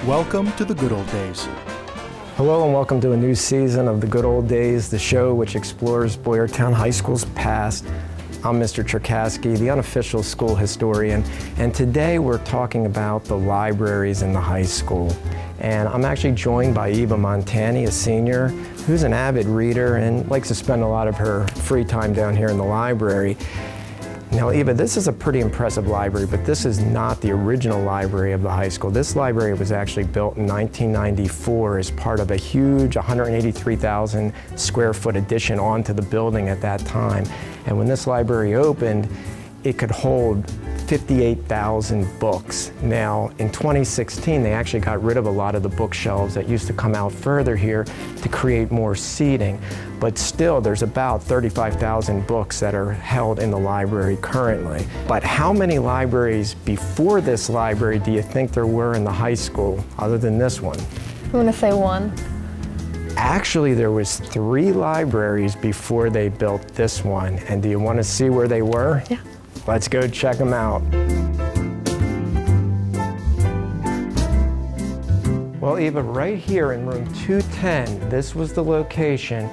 Welcome to the Good Old Days. Hello and welcome to a new season of The Good Old Days, the show which explores Boyertown High School's past. I'm Mr. Cherkasky, the unofficial school historian, and today we're talking about the libraries in the high school. And I'm actually joined by Eva Montani, a senior, who's an avid reader and likes to spend a lot of her free time down here in the library. Now, Eva, this is a pretty impressive library, but this is not the original library of the high school. This library was actually built in 1994 as part of a huge 183,000 square foot addition onto the building at that time. And when this library opened, it could hold 58,000 books. Now, in 2016, they actually got rid of a lot of the bookshelves that used to come out further here to create more seating. But still, there's about 35,000 books that are held in the library currently. But how many libraries before this library do you think there were in the high school, other than this one? I'm gonna say one. Actually, there was 3 libraries before they built this one. And do you want to see where they were? Yeah. Let's go check them out. Well, Eva, right here in room 210, this was the location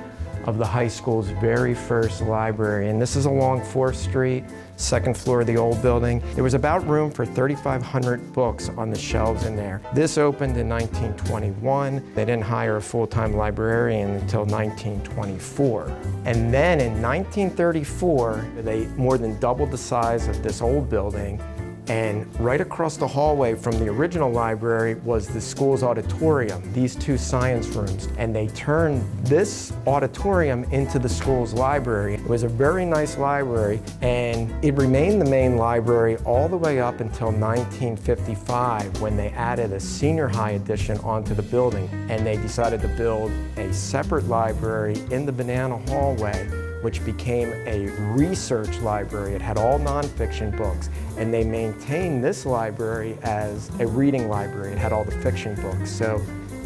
of the high school's very first library. And this is along 4th Street, 2nd floor of the old building. There was about room for 3,500 books on the shelves in there. This opened in 1921. They didn't hire a full-time librarian until 1924. And then in 1934, they more than doubled the size of this old building. And right across the hallway from the original library was the school's auditorium, these 2 science rooms. And they turned this auditorium into the school's library. It was a very nice library, and it remained the main library all the way up until 1955, when they added a senior high addition onto the building. And they decided to build a separate library in the banana hallway, which became a research library. It had all nonfiction books, and they maintained this library as a reading library. It had all the fiction books. So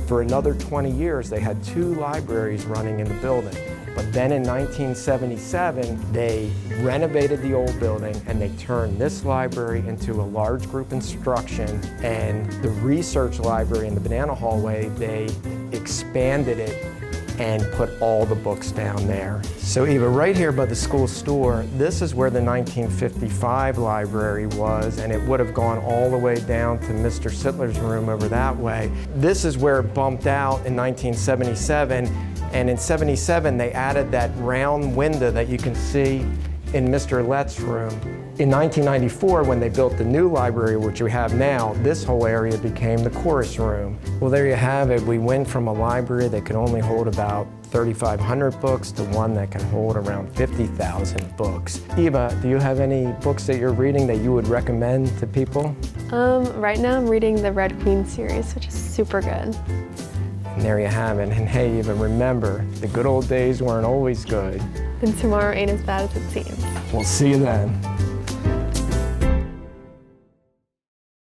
for another 20 years, they had 2 libraries running in the building. But then in 1977, they renovated the old building and they turned this library into a large group instruction, and the research library in the banana hallway, they expanded it and put all the books down there. So Eva, right here by the school store, this is where the 1955 library was, and it would have gone all the way down to Mr. Sittler's room over that way. This is where it bumped out in 1977, and in 77 they added that round window that you can see in Mr. Lett's room. In 1994, when they built the new library, which we have now, this whole area became the chorus room. Well, there you have it. We went from a library that could only hold about 3,500 books to one that can hold around 50,000 books. Eva, do you have any books that you're reading that you would recommend to people? Right now I'm reading the Red Queen series, which is super good. And there you have it. And hey, Eva, remember, the good old days weren't always good. And tomorrow ain't as bad as it seems. We'll see you then.